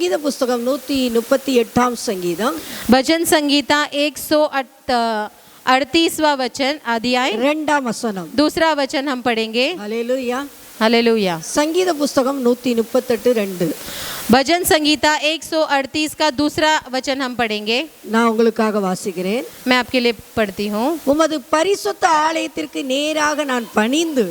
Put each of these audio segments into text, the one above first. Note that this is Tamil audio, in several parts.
गीत पुस्तकम 138 संगीतम भजन संगीता 138वां वचन अध्याय 2 वचनम दूसरा वचन हम पढ़ेंगे। हालेलुया। हालेलुया। संगीत पुस्तकम 138 भजन संगीता 138 का दूसरा वचन हम पढ़ेंगे। நான் உங்களுக்காக வாசிக்கிறேன். मैं आपके लिए पढ़ती हूँ। உமது பரிசுத்த ஆலயத்திற்கு நேராக நான் பணிந்து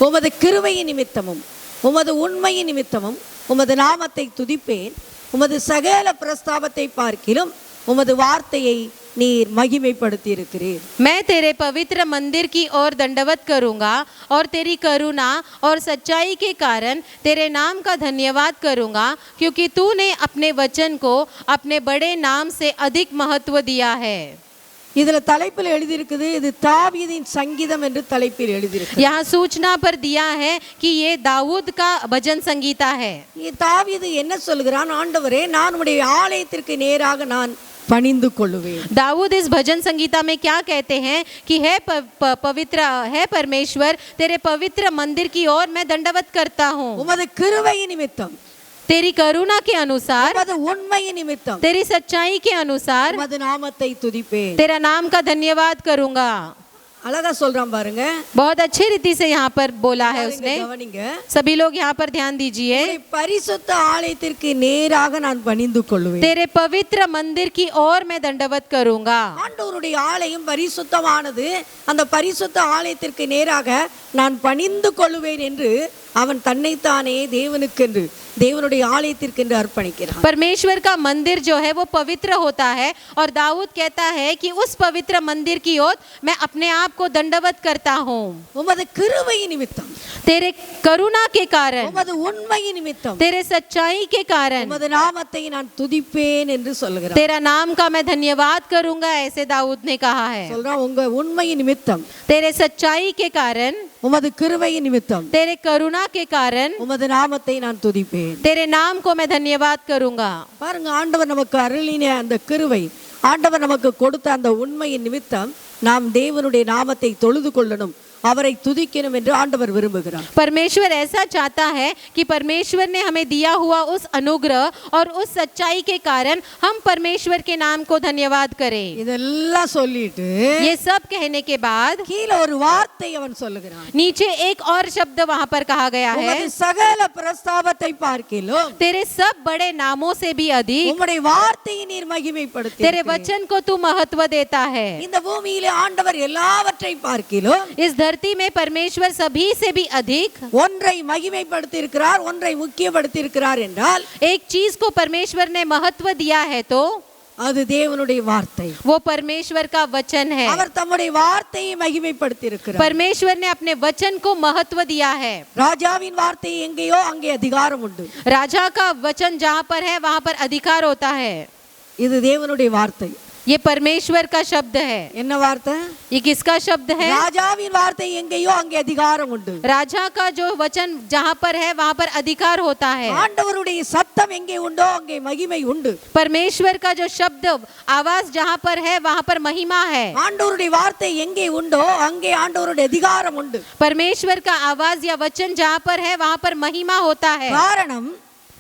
உமது கிருபையின் நிமித்தமும் உமது உண்மையின் நிமித்தமும் உமது நாமத்தை துதிப்பேன். உமது சகல பிரஸ்தாபத்தை பார்க்கிலும் உமது வார்த்தையை நீர் மகிமைப்படுத்தி இருக்கிறீர். मैं तेरे पवित्र मंदिर की ओर दंडवत करूंगा और तेरी करुणा और सच्चाई के कारण तेरे नाम का धन्यवाद करूंगा, क्योंकि तूने अपने वचन को अपने बड़े नाम से अधिक महत्व दिया है। இதுல தலைப்பில் எழுதி இருக்குது, இது தாவீதின் சங்கீதம் என்று தலைப்பில் எழுதி இருக்கு. यहाँ सूचना पर दिया है कि ये दाऊद का भजन संगीता है। ये தாவீது என்ன சொல்கிறான்? ஆண்டவரே, நான் உம்முடைய ஆலயத்திற்கு நேராக நான் பணிந்து கொள்ளுவேன். दाऊद इस भजन संगीता में क्या कहते हैं कि है पवित्र है परमेश्वर, तेरे पवित्र मंदिर की ओर मैं दंडवत करता हूँ। உமது கிருபையின் நிமித்தம், तेरी करुणा के अनुसार, உமது உண்மையின் நிமித்தம், तेरी सच्चाई के अनुसार உமது நாமத்தை துதிப்பேன். तेरा नाम का धन्यवाद करूंगा। அழகா சொல்றான் பாருங்க. बहुत अच्छी रीति से यहाँ पर बोला है उसने। கவனிங்க. सभी लोग यहाँ पर ध्यान दीजिए। உம்முடைய பரிசுத்த ஆலயத்திற்கு நேராக நான் பணிந்து கொள்ளுவேன். तेरे पवित्र मंदिर की ओर मैं दंडवत करूंगा। ஆண்டவருடைய ஆலயம் பரிசுத்தமானது, அந்த பரிசுத்த ஆலயத்திற்கு நேராக நான் பணிந்து கொள்ளுவேன் என்று அவன் தன்னைத்தானே தேவனுக்கென்று தேவனுடைய ஆலயத்திற்கென்று अर्पणिக்கிறான். परमेश्वर का मंदिर जो है वो पवित्र होता है और दाऊद कहता है कि उस पवित्र मंदिर की ओर मैं अपने आप को दंडवत करता हूँ। உமது கிருபையின் நிமித்தம், तेरे करुणा के कारण, உமது உண்மையின் நிமித்தம், तेरे सच्चाई के कारण உமது நாமத்தை நான் துதிப்பேன் என்று சொல்கிறான். तेरा नाम का मैं धन्यवाद करूंगा, ऐसे दाऊद ने कहा है। சொல்றான், உங்க உண்மையின் நிமித்தம், तेरे सच्चाई के कारण, உமது கிருபையின் நிமித்தம், तेरे करुणा के कारण உமது நாமத்தை நான் துதிப்பேன். तेरे नाम को मैं धन्यवाद करूंगा। பாருங்க, ஆண்டவர் நமக்கு அருளின அந்த கிருபை, ஆண்டவர் நமக்கு கொடுத்த அந்த உண்மையின் நிமித்தம் நாம் தேவனுடைய நாமத்தை தொழுது கொள்ளணும், அவரை துதிக்கணும் என்று ஆண்டவர் விரும்புகிறார். परमेश्वर ऐसा चाहता है कि परमेश्वर ने हमें दिया हुआ उस अनुग्रह और उस सच्चाई के कारण हम परमेश्वर के नाम को धन्यवाद करें। இதெல்லாம் சொல்லிட்டு ये सब कहने के बाद கீழே ஒரு வார்த்தை அவன் சொல்லுகிறான். नीचे एक और शब्द वहाँ पर कहा गया है, உமது சகல பிரஸ்தாபத்தை பார்க்கிலும் तेरे सब बड़े नामों से भी अधिक உம்முடைய வார்த்தையை நீர் மகிமைப்படுத்தி तेरे वचन को तू महत्व देता है। இந்த பூமியிலே ஆண்டவர் எல்லாவற்றை பார்க்கிலும் इस धरती में परमेश्वर सभी से भी अधिक ஒன்றை மகிமைப்படுத்தி இருக்கிறார், ஒன்றை முக்கியப்படுத்தி இருக்கிறார் என்றால் एक चीज को परमेश्वर ने महत्व दिया है तो அது தேவனுடைய வார்த்தை. वो परमेश्वर का वचन है। அவர் தம்முடைய வார்த்தையை மகிமைப்படுத்தி இருக்கிறார். परमेश्वर ने अपने वचन को महत्व दिया है। ராஜாவின் வார்த்தை எங்கேயோ அங்கே அதிகாரம் உண்டு. राजा का वचन जहाँ पर है वहाँ पर अधिकार होता है। இது தேவனுடைய வார்த்தை. ये परमेश्वर का शब्द है। என்ன வார்த்தை? ये किसका शब्द है? ராஜாவின் வார்த்தை எங்கேயோ அங்கே அதிகாரம் உண்டு. राजा का जो वचन जहाँ पर है वहाँ पर अधिकार होता है। ஆண்டவருடைய சத்தம் எங்கே உண்டோ அங்கே மகிமை உண்டு. परमेश्वर का जो शब्द आवाज जहाँ पर है वहाँ पर महिमा है। ஆண்டவருடைய வார்த்தை எங்கே உண்டோ அங்கே ஆண்டவருடைய அதிகாரம் உண்டு. परमेश्वर का आवाज या वचन जहाँ पर है वहाँ पर महिमा होता है। காரணம்,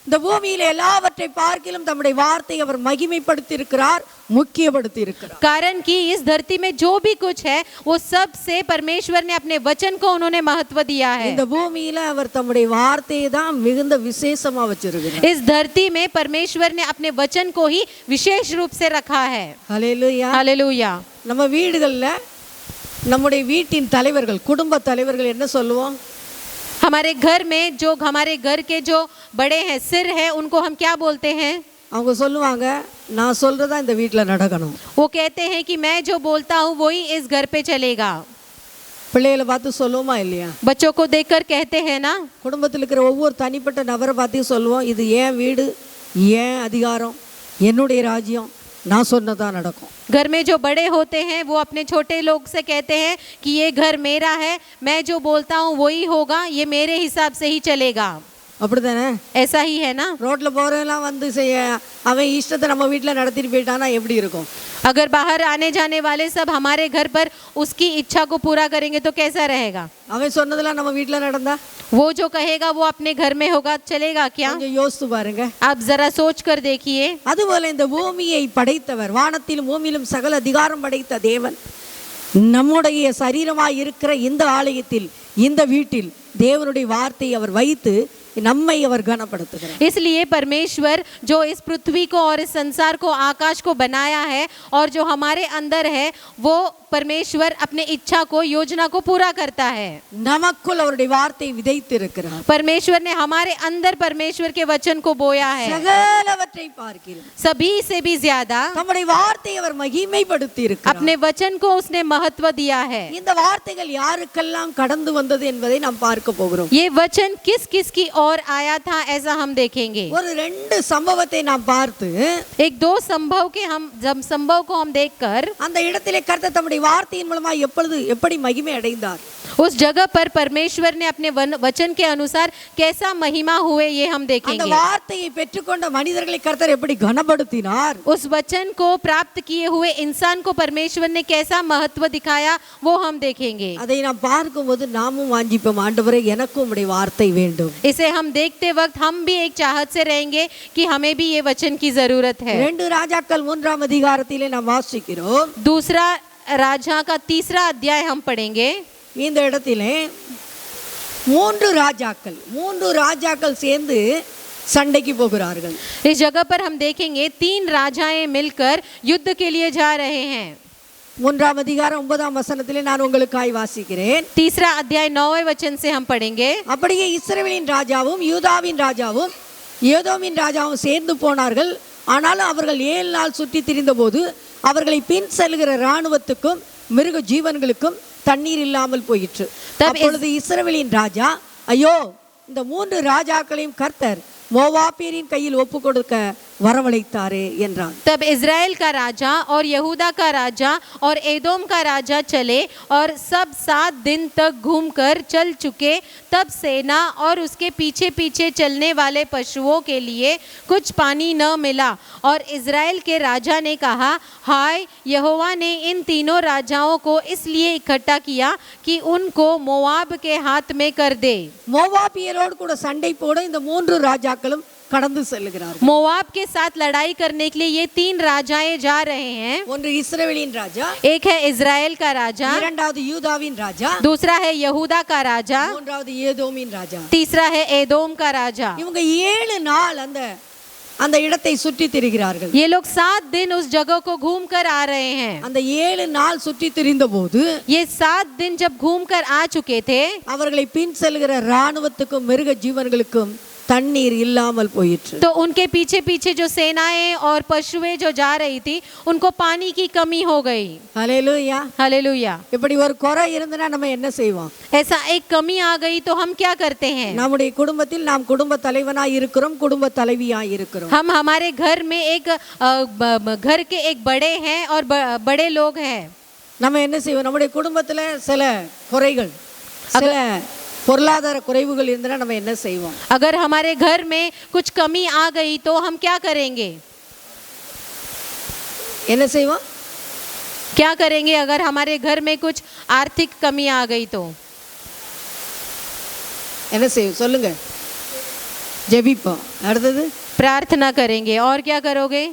இந்த பூமியில எல்லாவற்றை பார்க்கிலும் தம்முடைய வார்த்தை அவர் மகிமைப்படுத்தி இருக்கிறார், முக்கியப்படுத்தி இருக்கிறார். कारण कि इस धरती में जो भी कुछ है वो सब से परमेश्वर ने अपने वचन को उन्होंने महत्व दिया है। இந்த பூமியில அவர் தம்முடைய வார்த்தையை தான் மிகுந்த விசேஷமா வச்சிருக்கிறார். इस धरती में परमेश्वर ने अपने वचन को ही विशेष रूप से रखा है। ஹல்லேலூயா. हालेलुया। நம்ம வீடுகள்ல நம்முடைய வீட்டின் தலைவர்கள், குடும்ப தலைவர்கள் என்ன சொல்லுவோம்? हमारे घर में जो हमारे घर के जो बड़े हैं, सिर है, उनको हम क्या बोलते हैं? அவங்க சொல்லுவாங்க, நான் சொல்றதா இந்த வீட்டில் நடக்கணும். वो कहते हैं कि मैं जो बोलता हूँ वही इस घर पे चलेगा। பிள்ளைகளை பார்த்து சொல்லுவோமா இல்லையா? बच्चों को देखकर कहते हैं ना। குடும்பத்தில் இருக்கிற ஒவ்வொரு தனிப்பட்ட நபரை பார்த்து சொல்லுவோம், இது ஏன் வீடு, ஏன் அதிகாரம், என்னுடைய ராஜ்யம், நான் சொன்னதா நடக்கும். घर में जो बड़े होते हैं वो अपने छोटे लोग से कहते हैं कि ये घर मेरा है, मैं जो बोलता हूँ वही होगा, ये मेरे हिसाब से ही चलेगा। அப்படிதானே? ऐसा ही है ना? ரோட்ல போறவெல்லாம் வந்து அவன் இஷ்டத்தை நம்ம வீட்டில் நடத்திட்டு போயிட்டானா எப்படி இருக்கும்? अगर बाहर आने जाने वाले सब हमारे घर पर उसकी इच्छा को पूरा करेंगे तो कैसा रहेगा? அவன் சொன்னதெல்லாம் நம்ம வீட்டில் நடந்தா वो जो कहेगा वो अपने घर में होगा, चलेगा क्या? கொஞ்சம் யோசித்து பாருங்க. आप जरा सोच कर देखिए। அதுபோல இந்த பூமியை படைத்தவர், வானத்திலும் பூமியிலும் சகல அதிகாரம் படைத்த தேவன் நம்முடைய சரீரமாய் இருக்கிற இந்த ஆலயத்தில், இந்த வீட்டில் தேவனுடைய வார்த்தையை அவர் வைத்து நம்மை அவர் கனப்படுத்துகிறார். इसलिए परमेश्वर जो इस पृथ्वी को और इस संसार को, आकाश को बनाया है और जो हमारे अंदर है, वो परमेश्वर अपने इच्छा को, योजना को पूरा करता है। நமக்குள் அவருடைய வார்த்தையை விதைத்து இருக்கிறார். परमेश्वर ने हमारे अंदर परमेश्वर के वचन को बोया है। சகலவற்றை பார்க்கிறோம், सभी से भी ज्यादा நம்முடைய வார்த்தையை அவர் மகிமைப்படுத்தி இருக்கிறார். अपने वचन को उसने महत्व दिया है। இந்த வார்த்தைகள் யாருக்கெல்லாம் கடந்து வந்தது என்பதை நாம் பார்க்க போகிறோம். ये वचन किस किस की ओर आया था, ऐसा हम देखेंगे। ஒரு ரெண்டு சம்பவத்தை நாம் பார்த்து एक दो संभव के संभव को हम देखकर அந்த இடத்திலே கர்த்தர் தம்முடைய வார்த்தையின் மூலமா எப்படி மகிமை அடைந்தார், उस जगह पर परमेश्वर ने अपने वचन के अनुसार कैसा महिमा हुए, ये हम அந்த देखेंगे। வார்த்தையை பெற்றுக்கொண்ட மனிதர்களை கர்த்தர் எப்படி கனப்படுத்தினார், उस वचन को प्राप्त किए हुए इंसान को परमेश्वर ने कैसा महत्व दिखाया, वो हम देखेंगे। அதை நாம் பார்க்கும்போது நாமும் வாஞ்சிப்போம், ஆண்டவரே எனக்கும் உம்முடைய வார்த்தை வேண்டும். इसे हम देखते वक्त हम भी एक चाहत से रहेंगे कि हमें भी ये वचन की जरूरत है। 2 ராஜாக்கள் 3ஆம் அதிகாரத்திலே நாம் வாசிக்கிறோம். दूसरा राजा का 3रा अध्याय हम पढ़ेंगे। இந்த இடத்திலே 3 ராஜாக்கள் சேர்ந்து சண்டைக்கு போகிறார்கள். इस जगह पर हम देखेंगे 3 राजाएं मिलकर युद्ध के लिए जा रहे हैं। 3ஆம் அதிகாரம் 9ஆம் வசனத்திலே நான் உங்களுக்காய் வாசிக்கிறேன். 3रा अध्याय 9वें वचन से हम पढ़ेंगे। அப்படியே இஸ்ரவேலின் ராஜாவும் யூதாவின் ராஜாவும் ஏதோமின் ராஜாவும் சேர்ந்து போனார்கள். ஆனாலும் அவர்கள் 7 நாள் சுற்றி திரிந்தபோது அவர்களை பின் செல்கிற இராணுவத்துக்கும் மிருக ஜீவன்களுக்கும் தண்ணீர் இல்லாமல் போயிற்று. அப்பொழுது இஸ்ரவேலின் ராஜா, ஐயோ, இந்த 3 ராஜாக்களையும் கர்த்தர் மோவாபியரின் கையில் ஒப்பு கொடுக்க வரவழைத்தாரே என்றான். तब इज़राइल का राजा और यहूदा का राजा और एदोम का राजा चले और सब 7 दिन तक घूमकर चल चुके। तब सेना और उसके पीछे पीछे चलने वाले पशुओं के लिए कुछ पानी न मिला और इज़राइल के राजा ने कहा, हाय, यहोवा ने इन तीनों राजाओं को इसलिए इकट्ठा किया कि उनको मोआब के हाथ में कर दे। மோவாபியரோடு கூட சண்டை போட இந்த 3 ராஜாக்களும் கடந்து செல்கிறார்கள். मोआब के साथ लड़ाई करने के लिए ये 3 राजाएं जा रहे हैं। ஒன்று இஸ்ரவேலின் ராஜா, एक है इज़राइल का राजा, இரண்டாவது யூதாவின் ராஜா, दूसरा है यहूदा का राजा, மூன்றாவது ஏதோமின் ராஜா. तीसरा है एदोम का राजा। இவங்க 7 நாள் அந்த இடத்தை சுற்றி திரிகிறார்கள். ये लोग 7 दिन उस जगह को घूम कर आ रहे हैं। அந்த 7 நாள் சுற்றி திரிந்த போது ये 7 दिन जब घूम कर आ चुके थे, அவர்களை பின் செல்கிற இராணுவத்துக்கும் மிருக ஜீவன்களுக்கும் தண்ணீர் இல்லாமல் போயிற்று. तो उनके पीछे पीछे जो सेनाएं और पशुएं जो जा रही थी, उनको पानी की कमी हो गई। ஹல்லேலூயா. हालेलुया। இப்படி ஒரு குறை இருந்தனா நம்ம என்ன செய்வோம்? ऐसा एक कमी आ गई तो हम क्या करते हैं? நம்முடைய குடும்பத்தில் நாம் குடும்ப தலைவனாய் இருக்கிறோம், குடும்ப தலைவியாய் இருக்கிறோம். हम हमारे घर में एक घर के एक बड़े हैं और बड़े लोग हैं। நம்ம என்ன செய்வோம்? நம்முடைய குடும்பத்துல சில குறைகள், சில பொருளாதார குறைவுகள் இருந்தா நம்ம என்ன செய்வோம்? अगर हमारे घर में कुछ कमी आ गई तो हम क्या करेंगे? என்ன செய்வோம்? क्या करेंगे अगर हमारे घर में कुछ आर्थिक कमी आ गई तो? என்ன செய்வோம் சொல்லுங்க? ஜெபிப்போம். அடுத்தது प्रार्थना करेंगे। और क्या करोगे?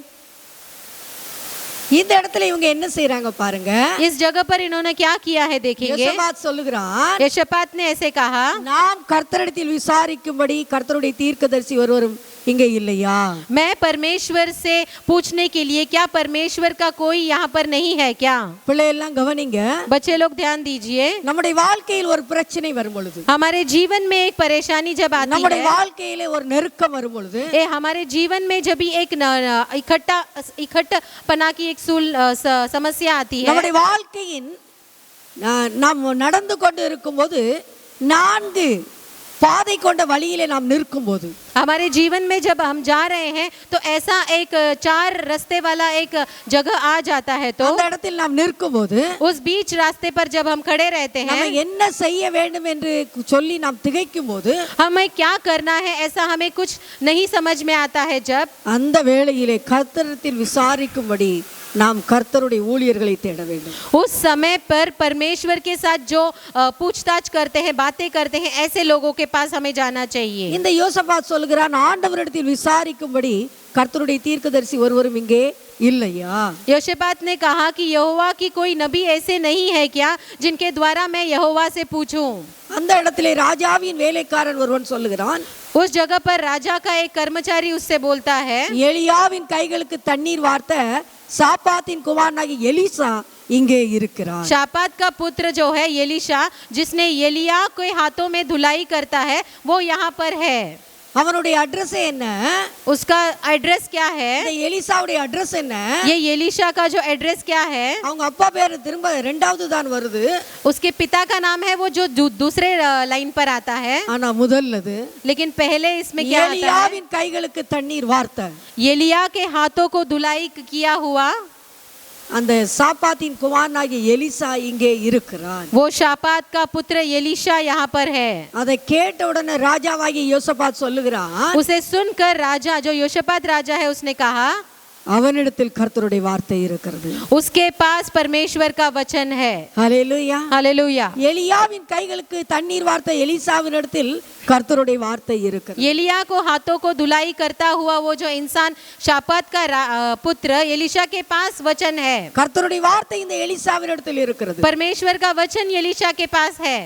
இந்த இடத்துல இவங்க என்ன செய்றாங்க பாருங்க. इस जगह पर इन्होंने क्या किया है देखेंगे। யோசபாத் சொல்லுகிறான், यहोशापात ने ऐसे कहा, நாம் கர்த்தரிடத்தில் விசாரிக்கும்படி கர்த்தருடைய தீர்க்கதரிசி ஒருவரும் இங்கே இல்லையா? मैं परमेश्वर से पूछने के लिए, क्या परमेश्वर का कोई यहाँ पर नहीं है क्या? பிள்ளை எல்லாம் கவனிங்க. बच्चे लोग ध्यान दीजिए। நம்முடைய வாழ்க்கையில் ஒரு பிரச்சனை வரும் பொழுது, हमारे जीवन में एक परेशानी जब आती நம்முடைய है, வாழ்க்கையிலே ஒரு நெருக்கம் வரும் பொழுது, हमारे जीवन में जब भी एक इकट्ठापना की एक समस्या आती है, நம்முடைய வாழ்க்கையின் நாம் நடந்து கொண்டு இருக்கும்போது 4 பாதை கொண்ட வழியிலே நாம் நிற்கும்போது, हमारे जीवन में जब हम जा रहे हैं तो ऐसा एक 4 रास्ते वाला एक जगह आ जाता है, तो அந்த இடத்தில் நாம் நிற்கும்போது उस बीच रास्ते पर जब हम खड़े रहते நம்ம हैं, என்ன செய்ய வேண்டும் என்று சொல்லி நாம் திகைக்கும் போது, हमें क्या करना है ऐसा हमें कुछ नहीं समझ में आता है, जब அந்த வேளையிலே கர்த்தரிடத்தில் விசாரிக்கும்படி நாம் கர்த்தருடைய ஊழியர்களை தேட வேண்டும். उस समय पर परमेश्वर के साथ जो पूछताछ करते हैं, बातें करते हैं, ऐसे लोगों के पास हमें जाना चाहिए। இந்த யோசபாத் சொல்கிறான், ஆண்டவரிடத்தில் விசாரிக்கும்படி கர்த்தருடைய தீர்க்கதரிசி ஒருவரும் இங்கே இல்லையா? योशेपात ने कहा कि यहोवा की कोई नबी ऐसे नहीं है क्या जिनके द्वारा मैं यहोवा से पूछूं। அந்த இடத்திலே ராஜாவின் வேலைக்காரன் ஒருவன் சொல்லுகிறான், उस जगह पर राजा का एक कर्मचारी उससे बोलता है, எலியாவின் கைகளுக்கு தண்ணீர் வார்த்த சாப்பாத்தின் குமாரனாகிய எலிசா இங்கே இருக்கிறான். शापात का पुत्र जो है एलीशा, जिसने एलिया के हाथों में धुलाई करता है, वो यहाँ पर है। அவனுடைய அட்ரஸ் என்ன? उसका एड्रेस क्या है? இந்த எலிசாவுடைய அட்ரஸ் என்ன? ये एलीशा का जो एड्रेस क्या है? அவங்க அப்பா பேர் திரும்ப இரண்டாவது தான் வருது, उसके पिता का नाम है वो जो दूसरे लाइन पर आता है, ஆனா முதல்லது लेकिन पहले इसमें क्या आता है? எலியாவின் கைகளுக்கு தண்ணீர் வார்த்த एलिया के हाथों को धुलाई किया हुआ அந்த சாப்பாத்தின் குமாரனாகிய எலிசா இங்கே இருக்கிறான். वो शापात का पुत्र एलीशा यहाँ पर है। அதை கேட்ட உடனே ராஜாவாகிய யோசபாத் சொல்லுகிறான், उसे सुनकर राजा जो योशपात राजा है उसने कहा, அவனிடத்தில் கர்த்தருடைய வார்த்தை இருக்கிறது. उसके पास परमेश्वर का वचन है। ஹல்லேலூயா. हालेलुया। எலியாவின் கைகளுக்கு தண்ணீர் வார்த்த எலிசாவினிடத்தில் கர்த்தருடைய வார்த்தை இருக்கிறது. एलिया को हाथों को धुलाई करता हुआ वो जो इंसान शापात का पुत्र एलीशा के पास वचन है। கர்த்தருடைய வார்த்தை இந்த எலிசாவினிடத்தில் இருக்கிறது. परमेश्वर का वचन एलीशा के पास है।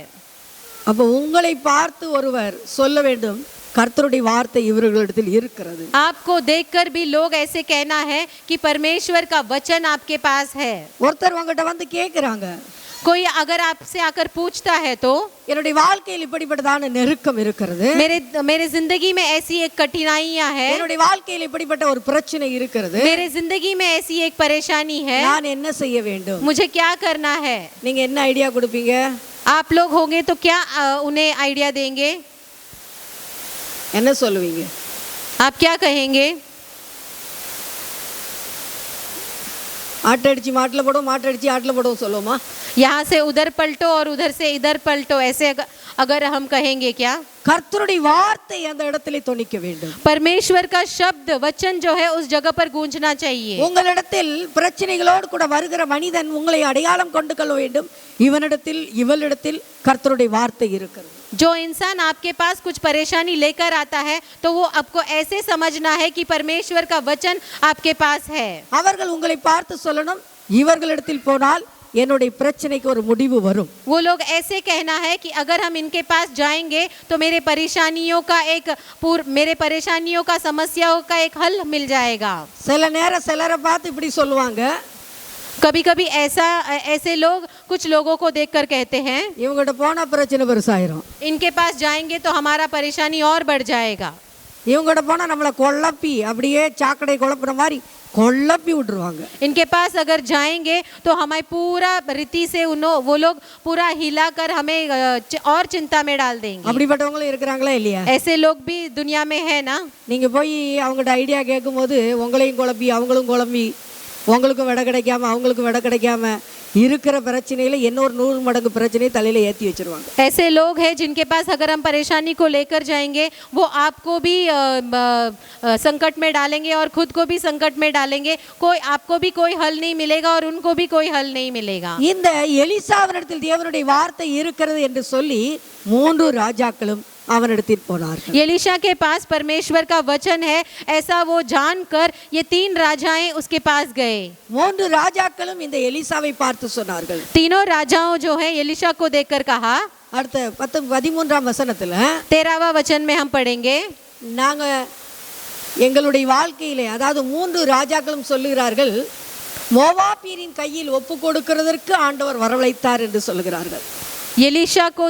அப்போ உங்களை பார்த்து ஒருவர் சொல்ல வேண்டும், கர்த்தருடைய வார்த்தை இவர்களிடத்தில் இருக்கிறது. आपको देखकर भी लोग ऐसे कहना है कि परमेश्वर का वचन आपके पास है। ஒருத்தர் உங்ககிட்ட வந்து கேட்குறாங்க, कोई अगर आपसे आकर पूछता है तो என்னுடைய வாழ்க்கையில் இப்படிப்பட்டதான நெருக்கம் இருக்கிறது, मेरे जिंदगी में ऐसी एक कठिनाइयां है, என்னுடைய வாழ்க்கையில் இப்படிப்பட்ட ஒரு பிரச்சனை இருக்கிறது, मेरे जिंदगी में ऐसी एक परेशानी है, நான் என்ன செய்ய வேண்டும்? मुझे क्या करना है? நீங்க என்ன ஐடியா கொடுப்பீங்க? आप लोग होंगे तो क्या उन्हें आइडिया देंगे? என்ன சொல்லுவீங்க? आप क्या कहेंगे? ஆட்டடிச்சு மாட்டில் போடும், மாட்டடிச்சு ஆட்டில் போடும் சொல்லுவோமா? यहाँ से उधर पलटो और उधर से इधर पलटो, ऐसे अगर हम कहेंगे क्या? கர்த்தருடைய வார்த்தை அந்த இடத்திலே தொனிக்க வேண்டும். परमेश्वर का शब्द वचन जो है उस जगह पर गूंजना चाहिए। உங்களிடத்தில் பிரச்சனைகளோடு கூட வருகிற மனிதன் உங்களை அடையாளம் கொண்டு கொள்ள வேண்டும், இவனிடத்தில் இவளிடத்தில் கர்த்தருடைய வார்த்தை இருக்கிறது. जो इंसान आपके पास कुछ परेशानी लेकर आता है तो वो आपको ऐसे समझना है कि परमेश्वर का वचन आपके पास है। அவர்கள் உங்களை பார்த்து சொல்லணும், இவர்களிடத்தில் போனால் என்னுடைய பிரச்சனைக்கு ஒரு முடிவு வரும். वो लोग ऐसे कहना है कि अगर हम इनके पास जाएंगे तो मेरे परेशानियों का समस्याओं का एक हल मिल जाएगा। சில நேரம் சிலரை பார்த்து இப்படி சொல்லுவாங்க, कभी कभी ऐसे लोग कुछ लोगों को देखकर कहते हैं, இவங்ககிட்ட போனா பிரச்சனை பெருசாயிரும், इनके पास जाएंगे तो हमारा परेशानी और बढ़ जाएगा, இவங்ககிட்ட போனா நம்மளை குழப்பி அப்படியே சாக்கடை குழப்புற மாதிரி குழப்பி விட்டுருவாங்க, इनके पास अगर जाएंगे तो हमें पूरा रीति से वो लोग पूरा हिलाकर हमें और चिंता में डाल देंगे। அப்படிப்பட்டவங்களும் இருக்கிறாங்களா இல்லையா? ऐसे लोग भी दुनिया में है ना। நீங்க போய் அவங்ககிட்ட ஐடியா கேட்கும் போது உங்களையும் குழப்பி அவங்களும் குழம்பி உங்களுக்கும் விட கிடைக்காம அவங்களுக்கும் விட கிடைக்காம இருக்கிற பிரச்சனையில இன்னொரு 100 மடங்கு பிரச்சனையை தலையில ஏற்றி வச்சிருவாங்க. ऐसे लोग हैं जिनके पास अगर हम परेशानी को लेकर जाएंगे वो आपको भी संकट में डालेंगे और खुद को भी संकट में डालेंगे। आपको भी कोई हल नहीं मिलेगा और उनको भी कोई हल नहीं मिलेगा। இந்த எலிசாவினிடத்தில் தேவனுடைய வார்த்தை இருக்கிறது என்று சொல்லி 3 ராஜாக்களும் அவனிடத்தில் போனார்கள். एलीशा के पास परमेश्वर का वचन है ऐसा वो जानकर ये 3 राजाएं उसके पास गए। 3 ராஜாக்களும் இந்த எலிசாவை பார்த்து சொன்னார்கள். तीनों राजाओं जो है एलीशा को देखकर कहा, அடுத்த 13ஆம் வசனத்துல 13वां वचन में हम पढ़ेंगे, நாங்க எங்களுடைய வாழ்க்கையிலே, அதாவது 3 ராஜாக்களும் சொல்லுகிறார்கள், மோவாபியரின் கையில் ஒப்பு கொடுக்கிறதற்கு ஆண்டவர் வரவழைத்தார் என்று சொல்லுகிறார்கள். एलीशा को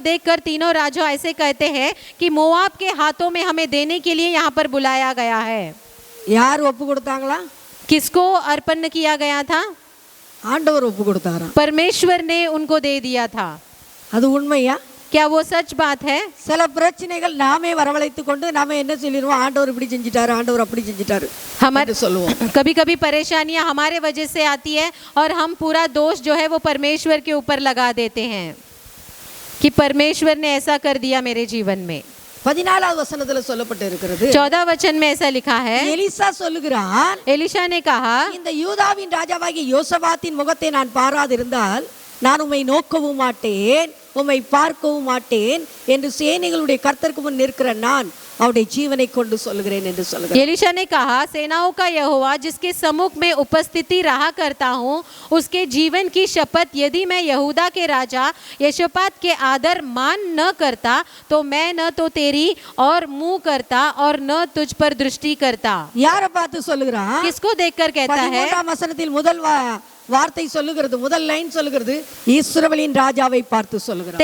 देखकर तीनों राजा ऐसे कहते हैं कि मोआब के हाथों में हमें देने के लिए यहाँ पर बुलाया गया है। யார் ஒப்பு கொடுத்தாங்களா? किसको अर्पण किया गया था? ஆண்டவர் ஒப்பு கொடுத்தாராம். परमेश्वर ने उनको दे दिया था। அது உண்மையா? क्या वो सच बात है? சில பிரச்சனைகள் நாமே வரவழைத்து கொண்டு நாம என்ன சொல்லிடுவோம், ஆண்டவர் இப்படி செஞ்சிட்டாரு, ஆண்டவர் அப்படி செஞ்சிட்டாரு हमारे சொல்லுவோம். कभी कभी परेशानियां हमारे वजह से आती है और हम पूरा दोष जो है वो परमेश्वर के ऊपर लगा देते हैं कि परमेश्वर ने ऐसा कर दिया मेरे जीवन में। 14வது வசனத்துல சொல்லப்பட்டு இருக்கிறது, 14 वचन में ऐसा लिखा है, எலிசா சொல்லுகிறான், एलिशा ने कहा, இந்த யூதாவின் ராஜாவாகிய யோசபாத்தின் முகத்தை நான் பாராதிருந்தால் நான் உம்மை நோக்கவும் மாட்டேன், உம்மை பார்க்கவும் மாட்டேன் என்று சேனைகளுடைய கர்த்தருக்கு முன் நிற்கிற நான் அவருடைய ஜீவனை கொண்டு சொல்லுகிறேன் என்று சொல்லுகிறார். एलिशा ने कहा, सेनाओं का यहोवा जिसके सम्मुख में उपस्थिति रहा करता हूँ, उसके जीवन की शपथ यदि मैं यहूदा के राजा यहोशापात के आदर मान न करता तो मैं न तो तेरी और मुंह करता और न तुझ पर दृष्टि करता। யாரை பார்த்து சொல்லுகிறான்? किसको देखकर कहता है? 13ஆம் வசனத்தில் முதல் வார்த்தை சொல்லுகிறது, முதல் லைன் சொல்லுகிறது, இஸ்ரவேலின் ராஜாவை பார்த்து சொல்லுகிறார்.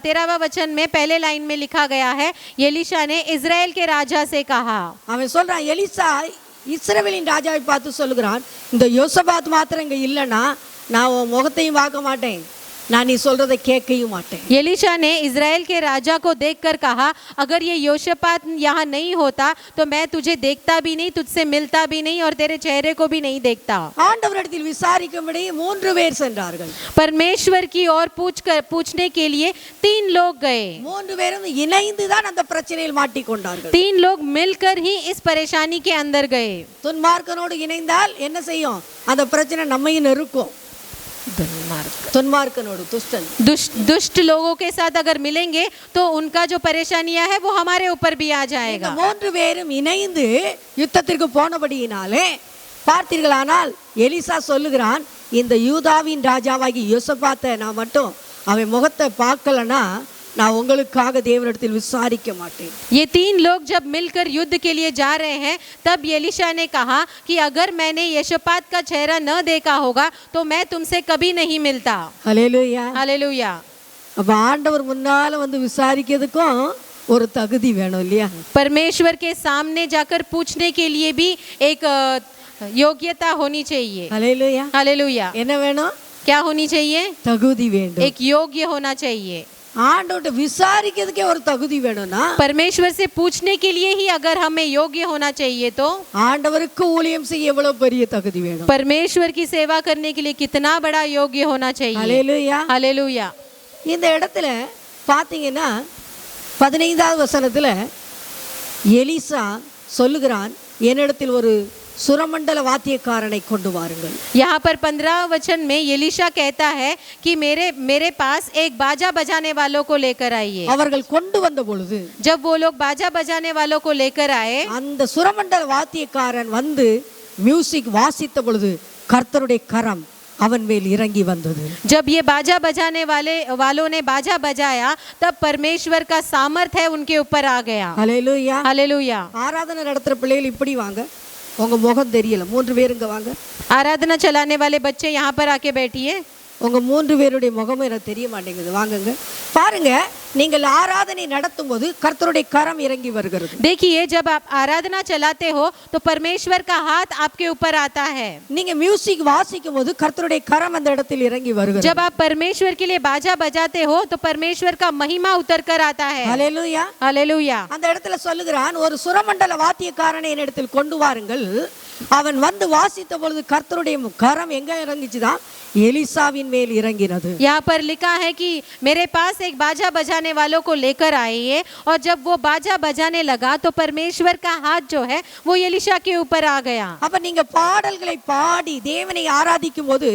13वां वचन में पहले लाइन में लिखा गया है, एलिशा ने इजराइल के राजा से कहा। அவன் சொல்றான், எலிசா இஸ்ரவேலின் ராஜாவை பார்த்து சொல்லுகிறான், இந்த யோசபாத் மாத்திரம் இங்க இல்லைன்னா நான் உன் முகத்தையும் பார்க்க மாட்டேன், நான் நீ சொல்றதை கேட்கவும் மாட்டேன். एलिशा ने इजराइल के राजा को देखकर कहा, अगर ये योशापात यहाँ नहीं होता तो मैं तुझे देखता भी नहीं, तुझसे मिलता भी नहीं और तेरे चेहरे को भी नहीं देखता। ஆண்டவரிடத்தில் விசாரிக்கும்படி 3 பேர் சென்றார்கள். परमेश्वर की ओर पूछने के लिए 3 लोग गए। 3 பேரும் இணைந்து தான் அந்த பிரச்சனையில் மாட்டிக்கொண்டார்கள். 3 लोग मिलकर ही इस परेशानी के अंदर गए। துன்மார்க்கனோடு இணைந்தால் என்ன செய்யும்? அந்த பிரச்சனை நம்மையும் நெருக்கும். துன்மார்க்கனோடு, துஷ்டன், दुष्ट लोगों के साथ अगर मिलेंगे तो उनका जो परेशानियां है वो हमारे ऊपर भी आ जाएगा। 3 பேரும் இணைந்து யுத்தத்திற்கு போனபடியினாலே பார்த்தீர்களானால் எலிசா சொல்லுகிறான், இந்த யூதாவின் ராஜாவாகி யோசபாத்தை நான் மட்டும் அவன் முகத்தை பார்க்கலனா நான் உங்களுக்காக தேவனிடத்தில் விசாரிக்க மாட்டேன்। ये 3 लोग जब मिलकर युद्ध के लिए जा रहे हैं तब एलिशा ने कहा कि अगर मैंने यहोशापात का चेहरा न देखा होगा तो मैं तुमसे कभी नहीं मिलता। ஹல்லேலூயா, हालेलुया। அப்ப ஆண்டவர் முன்னால வந்து விசாரிக்கிறதுக்கும் ஒரு தகுதி வேணும் இல்லையா? परमेश्वर के सामने जाकर पूछने के लिए भी एक योग्यता होनी चाहिए। ஹல்லேலூயா, हालेलुया। என்ன வேணும்? क्या होनी चाहिए? தகுதி வேண்டும். एक योग्य होना चाहिए। ஆண்டவர்ட்ட விசாரிக்கிறதுக்கே ஒரு தகுதி வேணும்னா, परमेश्वर से पूछने के लिए ही अगर हमें योग्य होना चाहिए तो ஆண்டவருக்கு ஊழியம் செய்ய எவ்வளவு பெரிய தகுதி வேணும்? परमेश्वर की सेवा करने के लिए कितना बड़ा योग्य होना चाहिए। ஹல்லேலூயா, हालेलुया। இந்த இடத்துல பாத்தீங்கன்னா 15வது வசனத்துல எலிசா சொல்லுகிறான், என்னிடத்தில் ஒரு सुरमंडल वाद्यकारனை கொண்டு வாருங்கள்। यहाँ पर 15 वचन में एलिशा कहता है कि मेरे पास एक बाजा बजाने वालों को लेकर आइए। அவர்கள் கொண்டு வந்த பொழுது, जब वो लोग बाजा बजाने वालों को लेकर आए, அந்த सुरमंडल வாத்தியக்காரன் வந்து மியூசிக் வாசித்த பொழுது கர்த்தருடைய கரம் அவன் மேல் இறங்கி வந்தது। जब ये बाजा बजाने वालों ने बाजा बजाया तब परमेश्वर का सामर्थ है उनके ऊपर आ गया। ஹல்லேலூயா, हालेलुया। ஆராதனை நடத்துற பிள்ளைகள் இப்படி வாங்க, உங்க முகம் தெரியல, 3 பேருங்க வாங்க। आराधना चलाने वाले बच्चे यहाँ पर आके बैठिए। உங்க 3 பேருடைய முகமும் எனக்கு தெரிய மாட்டேங்குது, வாங்குங்க। பாருங்க, நீங்கள் ஆராதனை நடத்தும் போது கர்த்தருடைய கரம் இறங்கி வருகிறது। देखिए, जब आप आराधना चलाते हो तो परमेश्वर का हाथ आपके ऊपर आता है। நீங்க மியூசிக் வாசிக்கும் போது கர்த்தருடைய கரம் அந்த இடத்தில் இறங்கி வருகிறது। जब आप परमेश्वर के लिए बाजा बजाते हो तो परमेश्वर का महिमा उतर कर आता है। ஹல்லேலூயா, हालेलुया। அந்த இடத்துல சொல்லுகிறான், ஒரு சுரமண்டல வாத்தியக்காரனை என்னிடத்தில் கொண்டு வாருங்கள், அவன் வந்து வாசித்த பொழுது கர்த்தருடைய கரம் எங்க இறங்கிச்சுதான்? எலிசாவின் மேல் இறங்கினது। यहाँ पर लिखा है कि मेरे पास एक बाजा बजाने वालों को लेकर आइए, और जब वो बाजा बजाने लगा तो परमेश्वर का हाथ जो है वो एलिशा के ऊपर आ गया। அப்ப நீங்க பாடல்களை பாடி தேவனை ஆராதிக்கும் போது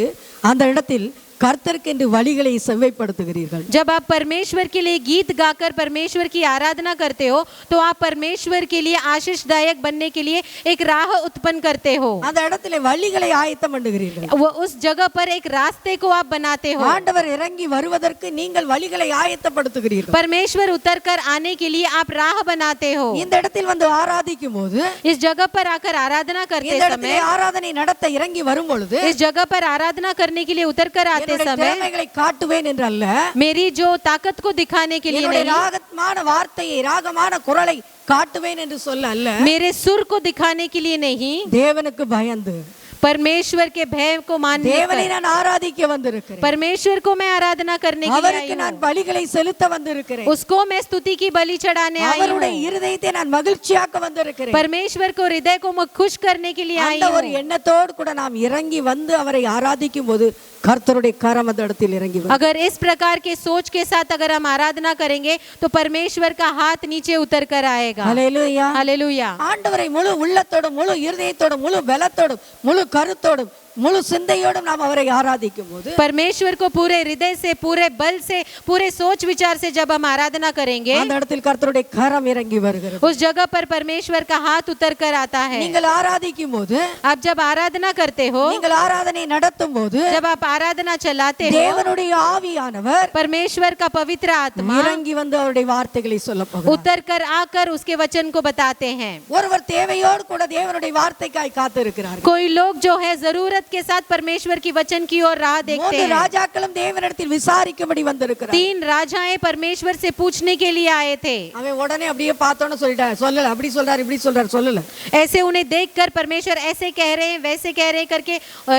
அந்த இடத்தில் கர்த்தருக்கு வழிகளை செவ்வைப்படுத்துகிறீர்கள்। जब आप परमेश्वर के लिए गीत गाकर परमेश्वर की आराधना करते हो तो आप परमेश्वर के लिए आशीषदायक बनने के लिए एक राह उत्पन्न करते हो। அந்த இடத்துல வழிகளை ஆயத்தம் பண்ணுகிறீர்கள்। वो उस जगह पर एक रास्ते को आप बनाते हो। ஆண்டவர் இறங்கி வருவதற்கு நீங்கள் வழிகளை ஆயத்தப்படுத்துகிறீர்கள்। परमेश्वर उतर कर आने के लिए आप राह बनाते हो। இந்த இடத்தில் வந்து ஆராதிக்கும் போது, इस जगह पर आकर आराधना करते இந்த समय, இடத்துல ஆராதனை நடத்த இறங்கி வரும் பொழுது, इस जगह पर आराधना करने के लिए उतर कर आते समय திறமைகளை காட்டுவேன் என்று அல்ல, मेरी जो ताकत को दिखाने के लिए नहीं, ராகமான வார்த்தையை, ராகமான குரலை காட்டுவேன் என்று சொல்ல அல்ல, मेरे सुर को दिखाने के लिए नहीं, தேவனுக்கு பயந்து परमेश्वर के भय को मानने தேவனை का, நான் ஆராதிக்க வந்திருக்கிறேன், परमेश्वर को मैं आराधना करने के लिए आई அவருக்கு நான் हूँ, பலிகளை செலுத்த வந்திருக்கிறேன், उसको मैं स्तुति की बलि चढ़ाने आई அவருடைய हूँ, இருதயத்தை நான் மகிழ்ச்சியாக்க வந்திருக்கிறேன். परमेश्वर को हृदय को मैं खुश करने के लिए आई அந்த ஒரு हूँ। எண்ணத்தோடு கூட நாம் இறங்கி வந்து அவரை ஆராதிக்கும் போது கர்த்தருடைய கரம் அந்த இடத்தில் இறங்கி வரும். अगर इस प्रकार के सोच के साथ अगर हम आराधना करेंगे तो परमेश्वर का हाथ नीचे उतर कर आएगा। ஹல்லேலூயா. हालेलुया। ஆண்டவரை முழு உள்ளத்தோடும் முழு இருதயத்தோடும் முழு பலத்தோடும் முழு கருத்தோடும் முழு சிந்தையோடும் நாம் அவரை ஆராதிக்கும் போது परमेश्वर को पूरे हृदय से, पूरे बल से, पूरे सोच विचार से जब हम आराधना करेंगे, அந்த இடத்தில் கர்த்தருடைய கரம் இறங்கி வருகிறது. उस जगह पर परमेश्वर का हाथ उतर कर आता है। நீங்கள் ஆராதிக்கும் போது, आप जब आराधना करते हो, நீங்கள் ஆராதனை நடத்தும் போது जब आप आराधना चलाते हो, தேவனுடைய ஆவியானவர் परमेश्वर का पवित्र आत्मा இறங்கி வந்து அவருடைய வார்த்தைகளை சொல்லப் போகிறார். उतर कर आकर उसके वचन को बताते हैं। ஒருவர் தேவையோடு கூட தேவனுடைய வார்த்தைக்காய் காத்திருக்கிறார்கள். कोई लोग जो है जरूरत के साथ परमेश्वर की वचन की ओर राह देखते மூன்று हैं। ராஜாக்களும் தேவனிடத்தில் விசாரிக்கும்படி வந்திருக்கிறார். 3 राजाएं परमेश्वर से पूछने के लिए आए थे। அவன் உடனே அப்படியே பார்த்தோன்னு சொல்லிட்டான், சொல்லல, அப்படி சொல்றாரு இப்படி சொல்றாரு சொல்லல. ऐसे उन्हें देखकर परमेश्वर ऐसे कह रहे हैं, वैसे कह रहे हैं करके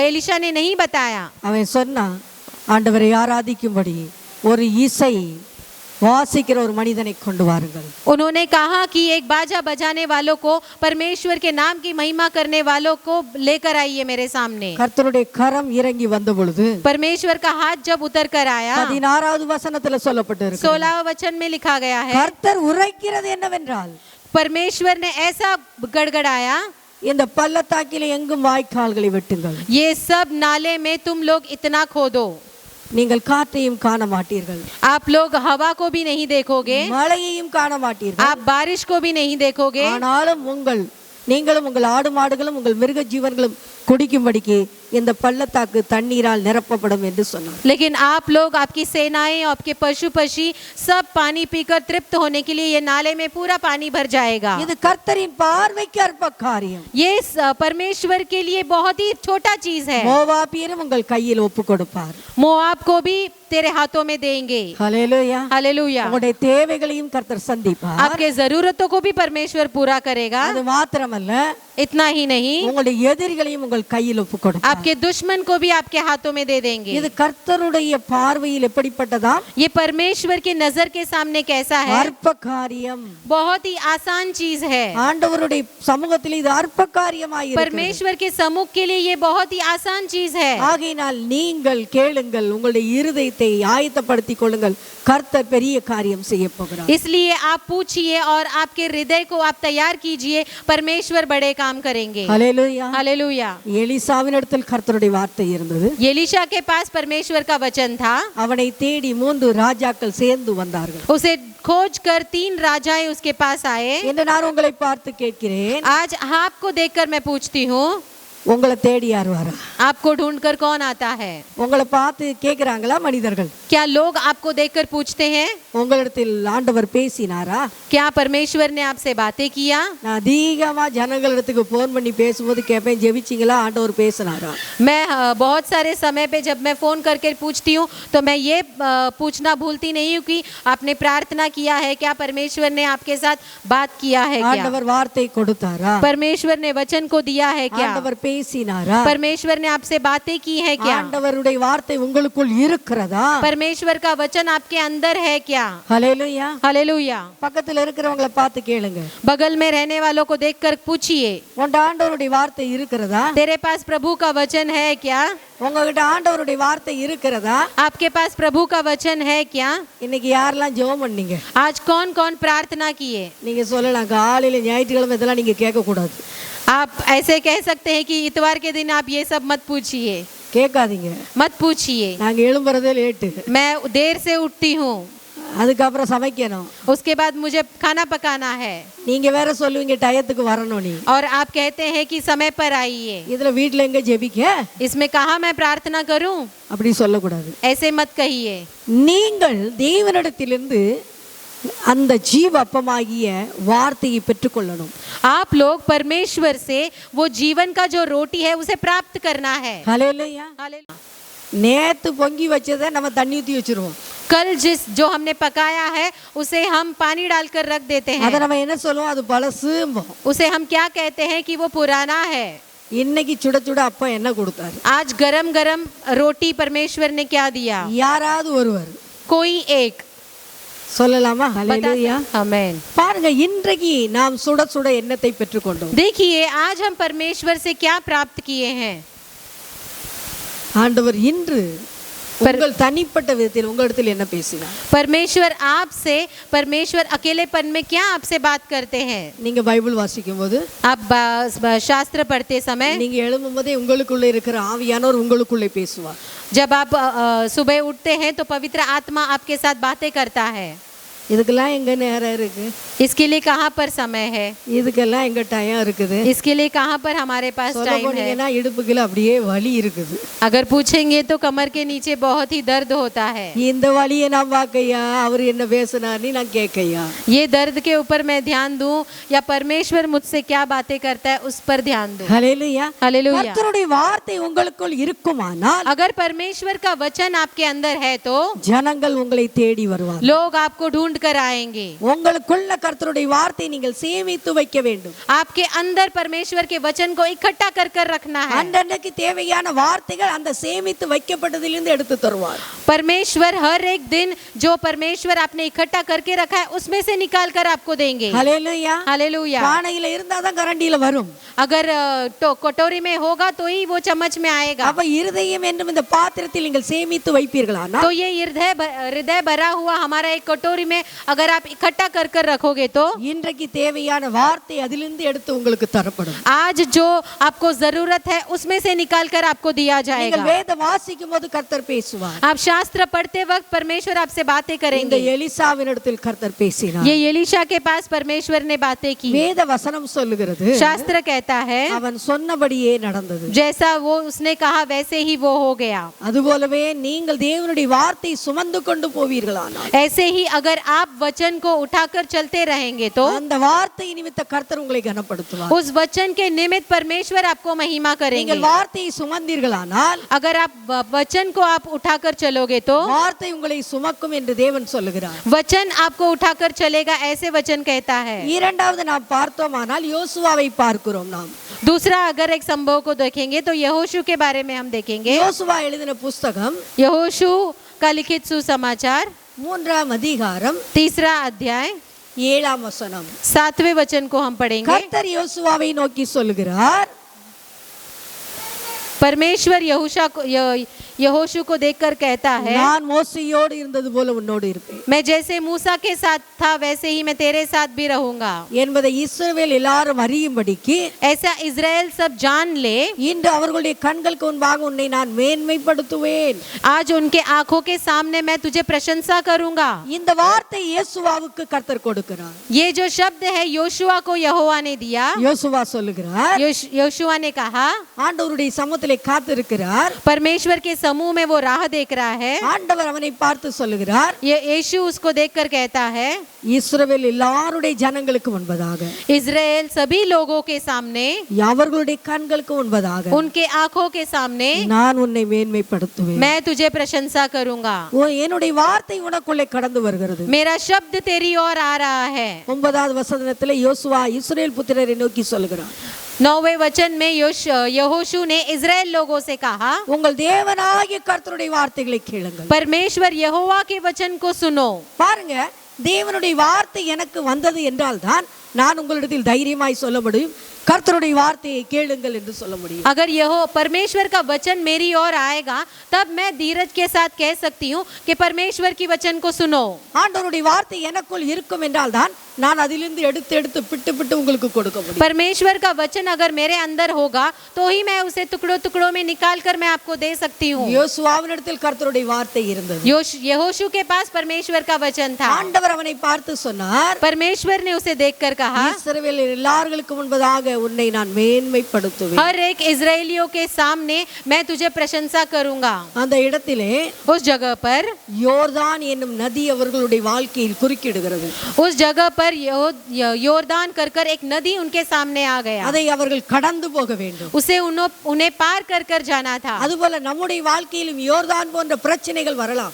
एलिशा ने नहीं बताया। அவன் சொன்னான், ஆண்டவரை ஆராதிக்கும்படி ஒரு இசை வாசிக்கிற ஒரு மனிதனை கொண்டு வாருங்கள். उन्होंने कहा कि एक बाजा बजाने वालों को, परमेश्वर के नाम की महिमा करने वालों को लेकर आइए मेरे सामने। கர்த்தருடைய கரம் இறங்கி வந்த பொழுது परमेश्वर का हाथ जब उतर कर आया, 16வது வசனத்துல சொல்லப்பட்டிருக்கு, 16 वचन में लिखा गया है, கர்த்தர் உரைக்கிறது என்னவென்றால், परमेश्वर ने ऐसा गड़गड़ाया, இந்த பள்ளத்தாக்கிலே எங்கும் வாய்க்கால்களை வெட்டுங்கள், ये सब नाले में तुम लोग इतना खोदो, நீங்கள் காற்றையும் காண மாட்டீர்கள், आप लोग हवा को भी नहीं देखोगे, மழையையும் காண மாட்டீர்கள், आप बारिश को भी नहीं देखोगे, ஆனாலும் நீங்களும் உங்கள் ஆடு மாடுகளும் உங்கள் மிருக ஜீவன்களும் குடிக்கும்படிக்கு இந்த பள்ளத்தாக்கு தண்ணீரால் நிரப்பப்படும் என்று சொன்னார். लेकिन आप लोग, आपकी सेनाएं, आपके पशु पक्षी सब पानी पीकर तृप्त होने के लिए ये नाले में पूरा पानी भर जाएगा। இது கர்த்தரின் பார்வைக்கு அற்ப காரியம். ये परमेश्वर के लिए बहुत ही छोटा चीज है। மோவாபியரும் உங்கள் கையில் ஒப்பு கொடுப்பார். मोआब को भी तेरे हाथों में देंगे। ஹல்லேலூயா. हालेलुया। உங்களுடைய தேவைகளையும் கர்த்தர் சந்திப்பார். आपके जरूरतों को भी परमेश्वर पूरा करेगा। அது மாத்திரமல்ல, इतना ही नहीं, உங்களுடைய எதிரிகளையும் உங்கள் கையில் ஒப்பு கொடுப்பார். आपके दुश्मन को भी आपके हाथों में दे देंगे। இது கர்த்தருடைய பார்வையில் எப்படிப்பட்டதாம்? ये परमेश्वर की नजर के सामने कैसा है? அற்ப காரியம். बहुत ही आसान चीज है। ஆண்டவருடைய சமூகத்தில் இது அற்ப காரியமாய் இருக்கிறது. परमेश्वर के सम्मुख के लिए ये बहुत ही आसान चीज है। ஆகையினால் நீங்கள் கேளுங்கள், உங்களுடைய இருதயத்தை ஆயத்தப்படுத்திக் கொள்ளுங்கள், கர்த்தர் பெரிய காரியம் செய்ய போகிறார். इसलिए आप पूछिए और आपके हृदय को आप तैयार कीजिए, परमेश्वर बड़े काम करेंगे। ஹல்லேலூயா. हालेलुया। எலிசாவினிடத்தில் கர்த்தருடைய வார்த்தை இருந்தது. एलीशा के पास परमेश्वर का वचन था। அவனை தேடி 3 ராஜாக்கள் சேர்ந்து வந்தார்கள். उसे खोज कर 3 राजाएं उसके पास आए। என்று நான் உங்களை பார்த்து கேட்கிறேன், आज आपको देखकर मैं पूछती हूँ, உங்களை தேடி யார் வரா? आपको ढूंढकर कौन आता है? உங்களை பார்த்து கேட்கிறாங்களா மனிதர்கள்? क्या लोग आपको देखकर पूछते हैं? உங்களிடத்தில் ஆண்டவர் பேசினாரா? क्या परमेश्वर ने आपसे बातें किया? நான் அதிகமா ஜனங்களிடத்துக்கு போன் பண்ணி பேசும்போது கேட்பேன், ஜெபிச்சிங்களா, ஆண்டவர் பேசினாரா? मैं बहुत सारे समय पे जब मैं फोन करके पूछती हूँ तो मैं ये पूछना भूलती नहीं हूँ कि आपने प्रार्थना किया है क्या? परमेश्वर ने आपके साथ बात किया है क्या? ஆண்டவர் வார்த்தை கொடுத்தாரா? परमेश्वर ने वचन को दिया है क्या? ஆண்டவர் பேசினாரா? परमेश्वर ने आपसे बातें की है क्या? ஆண்டவருடைய வார்த்தை உங்களுக்குள் இருக்கிறதா? परमेश्वर का वचन आपके अंदर है क्या? ஹல்லேலூயா. हालेलुया। பக்கத்துல இருக்கிறவங்கள பார்த்து கேளுங்க, बगल में रहने वालों को देखकर पूछिए, உன்ட ஆண்டவருடைய வார்த்தை இருக்கிறதா? तेरे पास प्रभु का वचन है क्या? உங்ககிட்ட ஆண்டவருடைய வார்த்தை இருக்கிறதா? आपके पास प्रभु का वचन है क्या? இன்னைக்கு யாரெல்லாம் ஜெபம் பண்ணீங்க? आज कौन कौन प्रार्थना किए? நீங்க சொல்லலாம், காலையில ஞாயிற்றுக்கிழமை இதெல்லாம் நீங்க கேட்க கூடாது. आप ऐसे कह सकते हैं कि इतवार के दिन आप ये सब मत पूछिए, கேட்காதீங்க. मत पूछिए। நாங்க எழும்புறதே லேட்டு, मैं देर से उठती हूँ, அதுக்கப்புறம் சமைக்கணும். उसके बाद मुझे खाना पकाना है, நீங்க வேற சொல்லுவீங்க டயத்துக்கு வரணும். நீ और आप कहते हैं कि समय पर आइए। இதுல வீட்டுல எங்க ஜெபிக்க? इसमें कहा मैं प्रार्थना करूं? அப்படி சொல்லக்கூடாது. ऐसे मत कहिए। நீங்கள் தேவனிடத்திலிருந்து அந்த ஜீவ அப்பமாகிய வார்த்தையை பெற்றுக்கொள்ளணும். आप लोग परमेश्वर से वो जीवन का जो रोटी है उसे प्राप्त करना है। ஹல்லேலூயா. हालेलुया। நேத்து பொங்கி வச்சதை நம்ம தண்ணி ஊத்தி வச்சிருவோம். कल जो हमने पकाया है उसे हम पानी डालकर रख देते அத हैं। நம்ம என்ன சொல்லுவோம்? அது பழசும்போம். उसे हम क्या कहते हैं कि वो पुराना है। இன்னைக்கு சுட சுட அப்பா என்ன கொடுத்தாரு? आज गरम गरम रोटी परमेश्वर ने क्या दिया? யாராவது ஒருவர் कोई एक சொல்லலாமா? बता ஹல்லேலூயா. आमेन। பாருங்க, இன்றைக்கு நாம் சுட சுட எண்ணத்தை பெற்றுக்கொண்டோம். देखिए आज हम परमेश्वर से क्या प्राप्त किए हैं। ஆண்டவர் இன்று உங்கள் தனிப்பட்ட விதத்தில் உங்களிடத்தில் என்ன பேசினார்? परमेश्वर आपसे, परमेश्वर अकेलेपन में क्या आपसे बात करते हैं। நீங்க பைபிள் வாசிக்கும் போது, आप शास्त्र पढ़ते समय, நீங்க எழும்பும் போதே உங்களுக்குள்ளே இருக்கிற ஆவியானவர் உங்களுக்குள்ளே பேசுவார். जब आप सुबह उठते हैं तो पवित्र आत्मा आपके साथ बातें करता है। இதுக்கெல்லாம் எங்க நேரம் இருக்கு? इसके लिए कहाँ पर समय है? இதுக்கெல்லாம் எங்க டைம் இருக்குது? इसके लिए कहाँ पर हमारे पास சொல்ல टाइम है? போனீங்கன்னா இடுப்புக்குள்ள அப்படியே வலி இருக்குது. अगर पूछेंगे तो कमर के नीचे बहुत ही दर्द होता है। இந்த வலியை நான் பார்க்கையா, அவர் என்ன பேசினார்னு நான் கேட்கையா? ये दर्द के ऊपर मैं ध्यान दूं या परमेश्वर मुझसे क्या बातें करता है उस पर ध्यान दूं। ஹல்லேலூயா. हालेलुया। கர்த்தருடைய வார்த்தை உங்களுக்குள் இருக்குமானால் अगर परमेश्वर का वचन आपके अंदर है तो ஜனங்கள் உங்களை தேடி வருவார்கள். लोग आपको ढूंढ कर आएंगे। உங்களுக்குள்ள கர்த்தருடைய வார்த்தை நீங்கள் சேமித்து வைக்க வேண்டும். आपके अंदर परमेश्वर के वचन को इकट्ठा कर कर रखना है। அன்றன்னைக்கு தேவையான வார்த்தைகள் அந்த சேமித்து வைக்கப்பட்டதிலிருந்து எடுத்து தருவார். परमेश्वर हर एक दिन जो परमेश्वर आपने इकट्ठा करके रखा है उसमें से निकाल कर आपको देंगे। ஹல்லேலூயா. हालेलुया। பானையில இருந்தாதான் கரண்டியில வரும். अगर कटोरी में होगा तो ही वो चम्मच में आएगा। அப்ப இருதயம் என்னும் இந்த பாத்திரத்தில் நீங்கள் சேமித்து வைப்பீர்களானால், तो ये हृदय भरा हुआ हमारा एक कटोरी में अगर आप इकट्ठा कर कर रखोगे तो இன்றைக்கு தேவையான வார்த்தை அதிலிருந்து எடுத்து உங்களுக்கு தரப்படும். आज जो आपको जरूरत है उसमें से निकाल कर आपको दिया நீங்கள் जाएगा। வேத வாசிக்கும் போது கர்த்தர் பேசுவார். आप शास्त्र पढ़ते वक्त परमेश्वर आपसे बातें இந்த करेंगे। எலிசாவினிடத்தில் கர்த்தர் பேசினார். ये एलीशा के पास परमेश्वर ने बातें की। வேத வசனம் சொல்லுகிறது, शास्त्र कहता है அவன் சொன்னபடியே நடந்தது. जैसा वो उसने कहा वैसे ही वो हो गया। அதுபோலவே நீங்கள் தேவனுடைய வார்த்தை சுமந்து கொண்டு போவீர்களானால், ऐसे ही अगर आप वचन को उठाकर चलते रहेंगे तो அந்த வார்த்தை நிமித்த கர்த்தர் உங்களை கனப்படுத்துவார். उस वचन के निमित्त परमेश्वर आपको महिमा करेंगे। நீங்கள் வார்த்தையை சுமந்தீர்களானால், अगर आप वचन को आप उठाकर चलोगे तो வார்த்தை உங்களை சுமக்கும் என்று தேவன் சொல்லுகிறார். वचन आपको उठाकर चलेगा, ऐसे वचन कहता है। இரண்டாவது நாம் பார்த்தோமானால் யோசுவாவை பார்க்கிறோம். நாம் दूसरा अगर एक संभव को देखेंगे तो यहोशू के बारे में हम देखेंगे। யோசுவா எழுதின புஸ்தகம் यहोशू का लिखित सुसमाचार 3ஆம் அதிகாரம் 3 अध्याय 7ஆம் வசனம். 7वें वचन को हम पढ़ेंगे। கர்த்தர் யோசுவாவை நோக்கி சொல்லுகிறார், परमेश्वर यहोशू को देखकर कहता है, நான் மோசேயோடு இருந்தது போல உன்னோடு இருப்பேன் मैं जैसे मूसा के साथ था वैसे ही मैं तेरे साथ भी रहूंगा। என்பதை இஸ்ரவேல் எல்லாரும் அறியும்படிக்கு ऐसा इजराइल सब जान ले, இன்று அவர்களுடைய கண்களுக்கு முன்பாக உன்னை நான் மேன்மைப்படுத்துவேன். आज उनके आंखों के सामने मैं तुझे प्रशंसा करूंगा। இந்த வார்த்தை யோசுவாவுக்கு கர்த்தர் கொடுக்கிறார். ये जो शब्द है योशुआ को यहोवा ने दिया। யோசுவா சொல்லுகிறார், योशुआ ने कहा, ஆண்டவருடைய சமூகத்திலே காத்திருக்கிறார். परमेश्वर के समूह में वो राह देख रहा है। ஆண்டவர் அவனை பார்த்து சொல்லுகிறார், ये यीशु उसको देखकर कहता है, இஸ்ரவேல் எல்லாருடைய ஜனங்களுக்கு முன்பதாக, इजराइल सभी लोगों के सामने, அவர்களுடைய கண்களுக்கு முன்பதாக उनके आंखों के सामने நான் உன்னை மேன்மைப்படுத்துவேன். मैं तुझे प्रशंसा करूंगा। என்னுடைய வார்த்தை உனக்குள்ளே கடந்து வருகிறது. मेरा शब्द तेरी ओर आ रहा है। 9வது வசனத்திலே யோசுவா இஸ்ரவேல் புத்திரரை நோக்கி சொல்லுகிறார், 9वें वचन में यहोशू ने इजराइल लोगों से कहा, உங்கள் தேவனாகிய கர்த்தருடைய வார்த்தைகளை கேளுங்கள். परमेश्वर यहोवा के वचन को सुनो। பாருங்க, தேவனுடைய வார்த்தை எனக்கு வந்தது என்றால் தான் நான் உங்களிடத்தில் தைரியமாய் சொல்ல முடியும், கர்த்தருடைய வார்த்தையை கேளுங்கள் என்று சொல்ல முடியும். अगर यहो परमेश्वर का वचन मेरी ओर आएगा तब मैं धीरज के साथ कह सकती हूँ कि परमेश्वर की वचन को सुनो। ஆண்டவருடைய வார்த்தை எனக்குள் இருக்கும் என்றால் தான் நான் அதிலிருந்து எடுத்து எடுத்து பிட்டு பிட்டு உங்களுக்கு கொடுக்க முடியும். परमेश्वर का वचन अगर मेरे अंदर होगा तो ही मैं उसे टुकड़ों टुकड़ों में निकाल कर मैं आपको दे सकती हूँ। யோசுவாவினிடத்தில் கர்த்தருடைய வார்த்தை இருந்தது. यहोशू के पास परमेश्वर का वचन था। ஆண்டவர் அவனை பார்த்து சொன்னார், परमेश्वर ने उसे देखकर कहा, இஸ்ரவேல் எல்லாருக்கு முன்பதாக உன்னை நான் மேன்மைப்படுத்துவேன். हर एक इजरायलियों के सामने मैं तुझे प्रशंसा करूंगा। அந்த இடத்திலே उस जगह पर யோர்தான் என்னும் நதி அவர்களுடைய வாழ்க்கையில் குறுக்கிடுகிறது. उस जगह पर योरदान कर कर एक नदी उनके सामने आ गया। அதை அவர்கள் கடந்து போக வேண்டும். उसे उन्हें पार कर कर जाना था। அதுபோல நம்முடைய வாழ்க்கையிலும் யோர்தான் போன்ற பிரச்சனைகள் வரலாம்.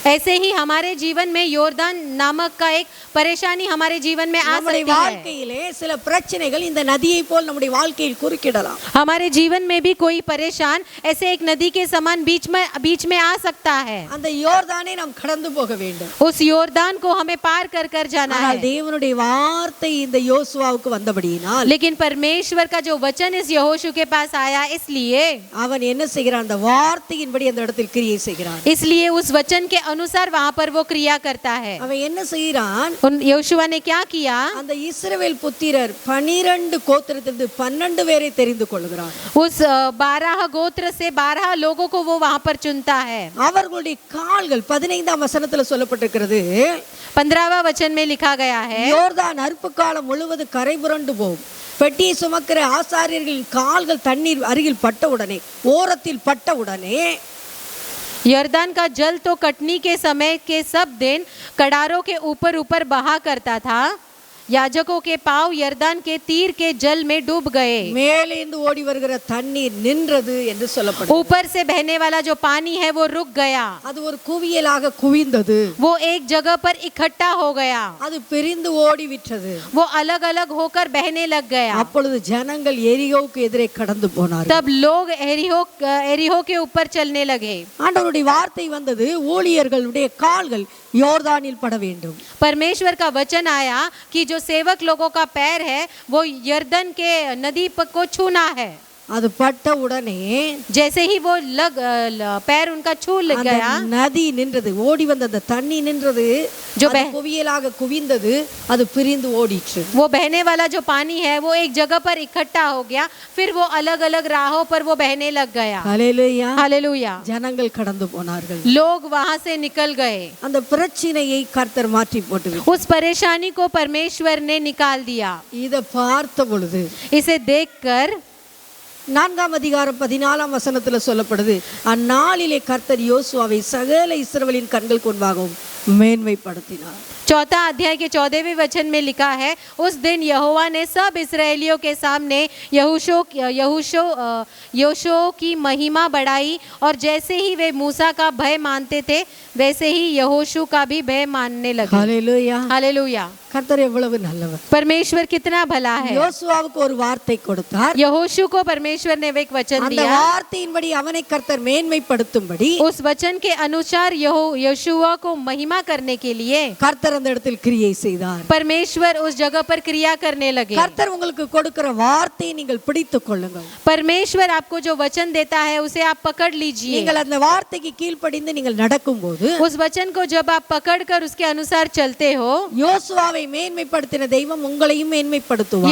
ऐसे ही हमारे जीवन में योर्दान नामक का एक परेशानी हमारे जीवन में आ நம்முடைய सकती है। வாழ்க்கையிலே சில பிரச்சனைகள் இந்த நதியை போல் நம்முடைய வாழ்க்கையில் குறுக்கிடலாம். हमारे जीवन में भी कोई परेशान ऐसे एक नदी के समान बीच में आ सकता है। அந்த யோர்தானை நாம் கடந்து போக வேண்டும். उस योर्दान को हमें पार कर जाना ஆனால் है। தேவனுடைய வார்த்தை இந்த யோசுவாவுக்கு வந்தபடியினால் लेकिन परमेश्वर का जो वचन इस यहोशू के पास आया, इसलिए அவன் என்ன செய்கிறான், அந்த வார்த்தையின்படி அந்த இடத்தில் கிரியை செய்கிறான். उस वचन के अनुसार वहां पर वो क्रिया करता है। அவன் என்ன செய்கிறான், यहोशुआ ने क्या किया, அந்த இஸ்ரவேல் புத்திரர் 12 கோத்திரத்திலிருந்து 12 பேரை தெரிந்து கொள்கிறான். उस 12 गोत्र से 12 लोगों को वो वहां पर चुनता है। அவர்களுடைய கால்கள் 15ஆம் வசனத்துல சொல்லப்பட்டிருக்கிறது, 15वां वचन में लिखा गया है, யோர்தான் அறுப்பு காலம் முழுவதும் கரை புரண்டு போகும். பெட்டியை சுமக்கிற ஆசாரியர்களின் கால்கள் தண்ணீர் அருகில் பட்ட உடனே, ஓரத்தில் பட்ட உடனே, यरदान का जल तो कटनी के समय के सब दिन कड़ारों के ऊपर ऊपर बहा करता था। याजकों के पांव यरदान के तीर के जल में डूब गए। மேலிருந்து ஓடி வருகிற தண்ணீர் நின்றது என்று சொல்லப்படுகிறது. ऊपर से बहने वाला जो पानी है वो रुक गया। அது ஒரு குவியலாக குவிந்தது. वो एक जगह पर इकट्ठा हो गया। அது பிரிந்து ஓடி விட்டது. वो अलग अलग होकर बहने लग गया। அப்பொழுது ஜனங்கள் எரிகோவுக்கு எதிரே கடந்து போனார்கள். तब लोग एरिहो के ऊपर चलने लगे। ஆண்டவருடைய வார்த்தை வந்தது, ஊழியர்களுடைய கால்கள் யோர்தானில் பட வேண்டும். परमेश्वर का वचन आया कि जो सेवक लोगों का पैर है वो यरदन के नदी को छूना है। அது பட்ட உடனே जैसे ही वो पैर उनका छू लग गया, நதி நின்றது, ஓடி வந்த அந்த தண்ணி நின்றது, जो குவியலாக குவிந்தது, அது பிரிந்து ஓடிச்சு. वो बहने वाला जो पानी है वो एक जगह पर इकट्ठा हो गया, फिर वो अलग अलग राहों पर वो बहने लग गया। ஹல்லேலூயா. हालेलुया। ஜனங்கள் கடந்து போனார்கள். लोग वहां से निकल गए। அந்த பிரச்சனையை கர்த்தர் மாற்றி போட்டு उस परेशानी को परमेश्वर ने निकाल दिया। இத பார்த்த பொழுது, इसे देखकर 4ஆம் அதிகாரம் 14ஆம் வசனத்துல சொல்லப்படுது, அந்நாளிலே கர்த்தர் யோசுவாவை சகல இஸ்ரவேலின் கண்கள் முன்பாகவும் மேன்மைப்படுத்தினார். 4 अध्याय के 14वें वचन में लिखा है, उस दिन यहोवा ने सब इसराइलियों के सामने यहोशू की महिमा बढ़ाई, और जैसे ही वे मूसा का भय मानते थे वैसे ही यहोशू का भी भय मानने लगे। ஹல்லேலூயா. हालेलुया। கர்த்தர் எவ்வளவு நல்லவர். परमेश्वर कितना भला है। யோசுவாவுக்கு ஒரு வார்த்தை கொடுத்தார். यहोशू को परमेश्वर ने एक वचन அந்த दिया। வார்த்தையின்படி அவனை கர்த்தர் மேன்மைப்படுத்தும்படி उस वचन के अनुसार यहोशुआ को महिमा करने के लिए கர்த்தர் அந்த இடத்தில் கிரியை செய்தார். परमेश्वर उस जगह पर क्रिया करने लगे। கர்த்தர் உங்களுக்கு கொடுக்கிற வார்த்தையை நீங்கள் பிடித்துக் கொள்ளுங்கள். परमेश्वर आपको जो वचन देता है उसे आप पकड़ लीजिए। நீங்கள் அந்த வார்த்தைக்கு கீழ்ப்படிந்து நீங்கள் நடக்கும்போது, उस वचन को जब आप पकड़कर उसके अनुसार चलते हो, யோசுவாவை மேன்மைப்படுத்தின தெய்வம் உங்களையும் மேன்மைப்படுத்துவார்.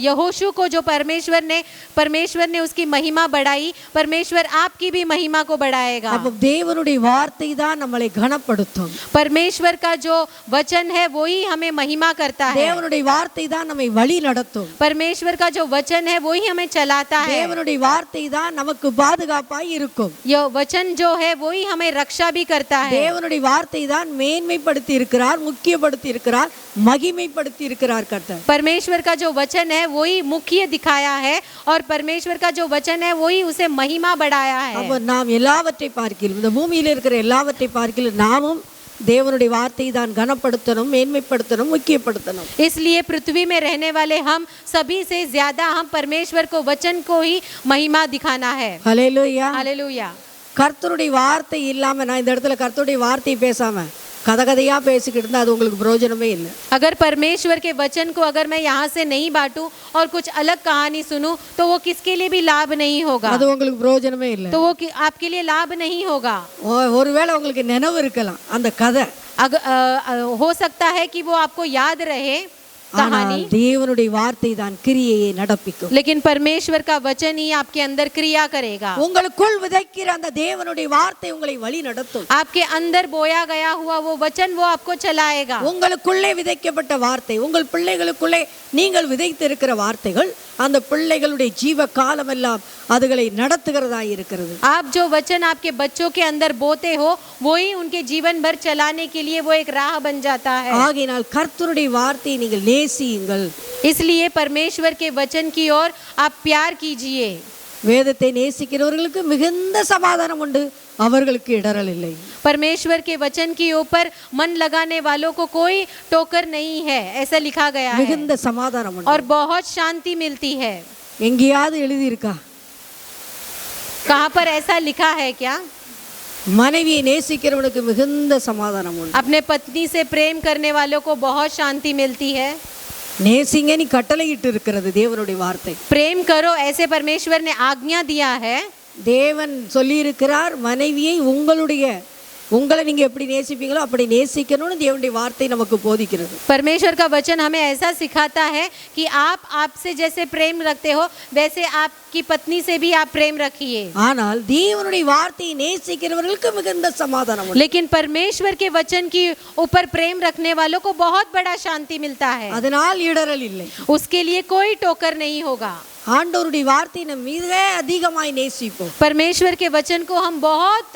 यहोशू को जो परमेश्वर ने उसकी महिमा बढ़ाई, परमेश्वर आपकी भी महिमा को बढ़ाएगा। அப்ப தேவனுடைய வார்த்தை தான் நம்மளை கனப்படுத்தும். परमेश्वर का जो वचन है वही हमें महिमा करता है। தேவனுடைய வார்த்தை தான் நம்மை வழி நடத்தும். परमेश्वर का जो वचन है वही हमें चलाता है। தேவனுடைய வார்த்தை தான் நமக்கு பாதுகாப்பாய் இருக்கும். यह वचन जो है वही हमें रक्षा भी करता है। தேவனுடைய வார்த்தை தான் மேன்மைப்படுத்தி இருக்கிறார், முக்கியப்படுத்தி இருக்கிறார், மகிமைப்படுத்தி இருக்கிறார் கர்த்தர். परमेश्वर का जो वचन है वही मुख्य दिखाया है, और परमेश्वर का जो वचन है वही उसे महिमा बढ़ाया है। அப்ப நாம் எல்லாவற்றை பார்க்கிறோம், இந்த பூமியில இருக்கிற எல்லாவற்றை பார்க்கிறோம், நாமும் தேவனுடைய வார்த்தை தான் கனப்படுத்தணும், மேன்மைப்படுத்தணும், முக்கியப்படுத்தணும். इसलिए पृथ्वी में रहने वाले हम सभी से ज्यादा हम परमेश्वर को वचन को ही महिमा दिखाना है। ஹல்லேலூயா. हालेलुया। கர்த்தருடைய வார்த்தை இல்லாம நான் இந்த இடத்துல கர்த்தருடைய வார்த்தையை பேசாம கதையா பேசிக்கிட்டு இருந்தா அது உங்களுக்கு பிரயோஜனமே இல்லை. अगर परमेश्वर के वचन को अगर मैं यहाँ से नहीं बांटूं और कुछ अलग कहानी सुनूं तो वो किसके लिए भी लाभ नहीं होगा। அது உங்களுக்கு பிரயோஜனமே இல்லை. तो वो आपके लिए लाभ नहीं होगा। ஒருவேளை உங்களுக்கு நினைவு இருக்கலாம் அந்த கதை, हो सकता है कि वो आपको याद रहे कहानी, தேவனுடைய வார்த்தை தான் கிரியையை நடப்பிக்கும். लेकिन परमेश्वर का वचन ही आपके अंदर क्रिया करेगा। உங்களுக்குள் விதைக்கிற அந்த தேவனுடைய வார்த்தை உங்களை வழி நடத்தும். आपके अंदर बोया गया हुआ वो वचन वो आपको चलाएगा। உங்களுக்குள்ளே விதைக்கப்பட்ட வார்த்தை, உங்கள் பிள்ளைகளுக்குள்ளே நீங்கள் விதைத்திருக்கிற வார்த்தைகள் அந்த பிள்ளைகளுடைய ஜீவ காலம் எல்லாம் அதுகளை நடத்துகிறதா இருக்கிறது. आप जो वचन आपके बच्चों के अंदर बोते हो वही उनके जीवन भर चलाने के लिए वो एक राह बन जाता है। ஆகையினால் கர்த்தருடைய வார்த்தையை நீங்கள் நேசியுங்கள். इसलिए परमेश्वर के वचन की ओर आप प्यार कीजिए। வேதத்தை நேசிக்கிறவர்களுக்கு மிகுந்த சமாதானம் உண்டு, அவர்களுக்கு இடறல் இல்லை. परमेश्वर के वचन के ऊपर मन लगाने वालों को कोई टोकर नहीं है, ऐसा लिखा गया है, மிகுந்த சமாதானம் உண்டு. और बहुत शांति मिलती है। எங்கேயாவது எழுதி இருக்கா? कहाँ पर ऐसा लिखा है क्या? மனைவியை நேசிக்கிறவனுக்கு மிகுந்த சமாதானம் உண்டு. अपने पत्नी से प्रेम करने वालों को बहुत शांति मिलती है। நேசிங்க நீ கட்டளையிட்டு இருக்கிறது தேவனுடைய வார்த்தை. प्रेम करो ऐसे परमेश्वर ने आज्ञा दिया है। தேவன் சொல்லி இருக்கிறார், மனைவியை உங்களை நீங்க எப்படி நேசிப்பீங்களோ அப்படி நேசிக்கணும்னு தேவனுடைய வார்த்தை நமக்கு போதிக்கிறது. परमेश्वर का वचन हमें ऐसा सिखाता है कि आप आपसे जैसे प्रेम रखते हो वैसे आपकी पत्नी से भी आप प्रेम रखिए। ஆனால் தேவனுடைய வார்த்தையை நேசிக்கிறவர்களுக்கு மிகுந்த சமாதானம் உண்டு. लेकिन परमेश्वर के वचन के ऊपर प्रेम रखने वालों को बहुत बड़ा शांति मिलता है, அதனால் இடறல் இல்லை. उसके लिए कोई टोकर नहीं होगा। ஆண்டவருடைய வார்த்தையை நம்ம மிக அதிகமாய் நேசிப்போம். परमेश्वर के वचन को हम बहुत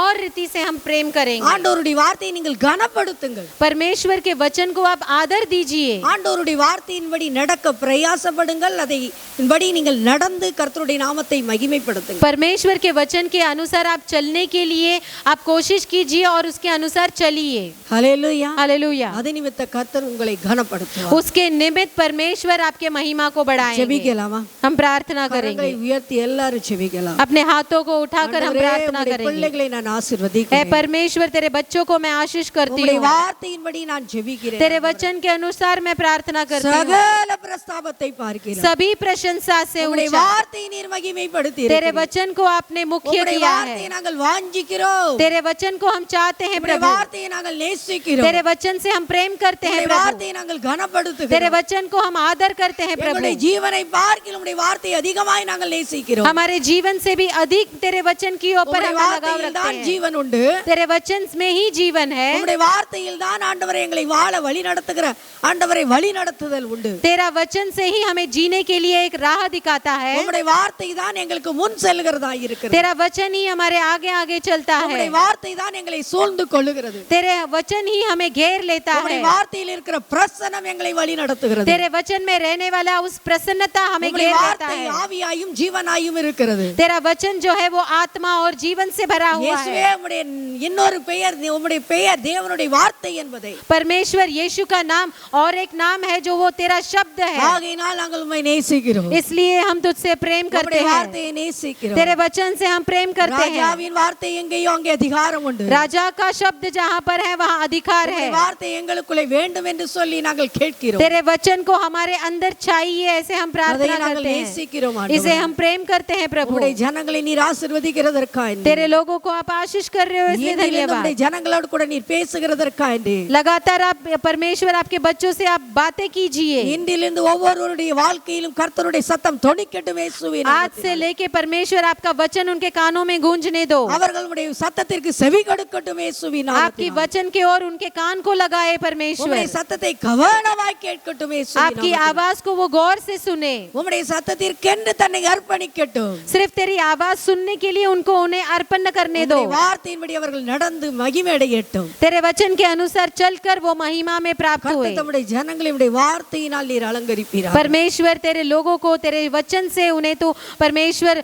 और रीति से हम प्रेम करेंगे। ஆண்டவருடைய வார்த்தையை நீங்கள் கனப்படுத்துங்கள். परमेश्वर के वचन को आप आदर दीजिए। ஆண்டவருடைய வார்த்தையின்படி நடக்க பிரயாசப்படுங்கள், அதைன்படி நீங்கள் நடந்து கர்த்தருடைய நாமத்தை மகிமைப்படுத்துங்கள். परमेश्वर के वचन के अनुसार आप चलने के लिए आप कोशिश कीजिए और उसके अनुसार चलिए। ஹல்லேலூயா. हालेलुया। அது நிமித்த கர்த்தர் உங்களை கனப்படுத்துவார். उसके निमित्त परमेश्वर आपके महिमा को बढ़ाएंगे। ஜெபிக்கலாமா? हम प्रार्थना கரங்களை करेंगे, உயர்த்தி எல்லாரும் ஜெபிக்கலாம். अपने हाथों को उठाकर हम ஆண்டவரே, प्रार्थना உம்முடைய करेंगे। பிள்ளைகளை நான் ऐ ஆசீர்வதிக்கிறேன். परमेश्वर तेरे बच्चों को मैं आशीष करती உம்முடைய हूँ, வார்த்தையின்படி நான் ஜெபிக்கிறேன். तेरे वचन के अनुसार मैं प्रार्थना करती हूँ। சகல பிரஸ்தாபத்தை பார்க்கிறேன். सभी प्रशंसा से உம்முடைய ऊंचा வார்த்தையை நீர் மகிமைப்படுத்தி तेरे वचन को आपने मुख्य உம்முடைய किया வார்த்தையை है। நாங்கள் வாஞ்சிக்கிறோம். तेरे वचन को हम चाहते हैं உம்முடைய प्रभु, வார்த்தையை நாங்கள் நேசிக்கிறோம். तेरे वचन से हम प्रेम करते हैं உம்முடைய प्रभु, வார்த்தையை நாங்கள் तेरे கனப்படுத்துகிறோம். वचन को हम आदर करते हैं प्रभु। எங்களுடைய ஜீவனை பார்க்கிலும் உம்முடைய வார்த்தையை அதிகமாய் நாங்கள் நேசிக்கிறோம். हमारे जीवन से भी अधिक तेरे वचन की ऊपर உம்முடைய हम लगाव வார்த்தையில் रखते தான் हैं। ஜீவன் உண்டு. तेरे वचन में ही जीवन है, உம்முடைய வார்த்தையில் தான் ஆண்டவரே எங்களை வாழ வழி நடத்துகிற ஆண்டவரை வழி நடத்துதல் உண்டு. तेरा वचन से ही हमें जीने के लिए एक राह दिखाता है। உம்முடைய வார்த்தை தான் எங்களுக்கு முன் செல்கிறதா இருக்கிறது. तेरा वचन ही हमारे आगे आगे चलता है, உம்முடைய வார்த்தை தான் எங்களை சூழ்ந்து கொள்ளுகிறது. तेरे वचन ही हमें घेर लेता है, உம்முடைய வார்த்தையில் இருக்கிற பிரசன்னம் எங்களை வழி நடத்துகிறது. तेरे वचन में रहने वाला उस प्रसन्नता हमें உம்முடைய घेर लेता வார்த்தை है। ஆவியாயும் ஜீவனாயும் இருக்கிறது. तेरा वचन जो है वो आत्मा और जीवन से भरा हुआ இயேசுவே है। உம்முடைய இன்னொரு பெயர் உம்முடைய பெயர் தேவனுடைய வார்த்தை என்பதை परमेश्वर यीशु का नाम और एक नाम है जो वो तेरा शब्द है, ஆகையினால் நாங்கள் உம்மை நேசிக்கிறோம். इसलिए हम तुझसे प्रेम करते உம்முடைய हैं, வார்த்தையை நேசிக்கிறோம். तेरे वचन से हम प्रेम करते हैं। ராஜாவின் வார்த்தை எங்கேயோ அங்கே அதிகாரம் உண்டு. राजा का शब्द जहाँ पर है वहाँ अधिकार है। உம்முடைய வார்த்தை எங்களுக்குள்ளே வேண்டும் என்று சொல்லி நாங்கள் கேட்கிறோம். तेरे वचन को हमारे अंदर चाहिए ऐसे हम அதை प्रार्थना நாங்கள் करते हैं, நேசிக்கிறோம் इसे ஆண்டவரே. हम प्रेम करते हैं प्रभु। உம்முடைய ஜனங்களை நீர் ஆசீர்வதிக்கிறதற்காய் तेरे लोगों को आप आशीष कर रहे हो इसलिए நம்முடைய धन्यवाद। ஜனங்களோடு கூட நீர் பேசுகிறதற்காய் लगातार आप परमेश्वर आपके बच्चों से आप बातें कीजिए। இன்றிலிருந்து ஒவ்வொருவருடைய வாழ்க்கையிலும் கர்த்தருடைய சத்தம் தொனிக்கட்டும் இயேசுவின் आज से लेके परमेश्वर आपका वचन उनके कानों में गूंजने दो, அவர்களுடைய சத்தத்திற்கு செவி கொடுக்கட்டும் இயேசுவின் आपकी वचन के ओर उनके कान को लगाए परमेश्वर, உம்முடைய சத்தத்தை கவனமாய் கேட்கட்டும் இயேசுவின் आपकी आवाज को वो गौर से सुने, உம்முடைய சத்தத்திற்கென்று தன்னை அர்ப்பணிக்கட்டும். सिर्फ तेरी आवाज सुनने के लिए उनको उन्हें अर्पण करने दो, உம்முடைய வார்த்தையின்படி அவர்கள் நடந்து மகிமை அடையட்டும். तेरे वचन के अनुसार चलकर वो महिमा में प्राप्त हुए। கர்த்தர் தம்முடைய ஜனங்களை உம்முடைய வார்த்தையினால் நீர் அலங்கரிப்பீராக. परमेश्वर तेरे लोगों को तेरे वचन से उन्हें तो परमेश्वर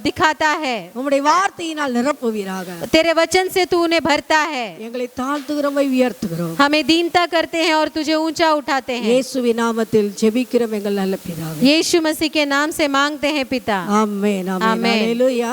दिखाता है, உம்முடைய வார்த்தையினால் நிரப்புவீராக. तेरे वचन से तू उन्हें भरता है। எங்களை தாழ்த்துகிறோமை உயர்த்துகிறோம். हमें दीनता करते हैं और तुझे ऊंचा उठाते हैं। இயேசுவின் நாமத்தில் ஜெபிக்கிறோம் எங்கள் நல்ல பிதாவே. यीशु मसीह के नाम से मांगते हैं पिता, ஆமென். ஆமென். आमेन। ஹalleluya.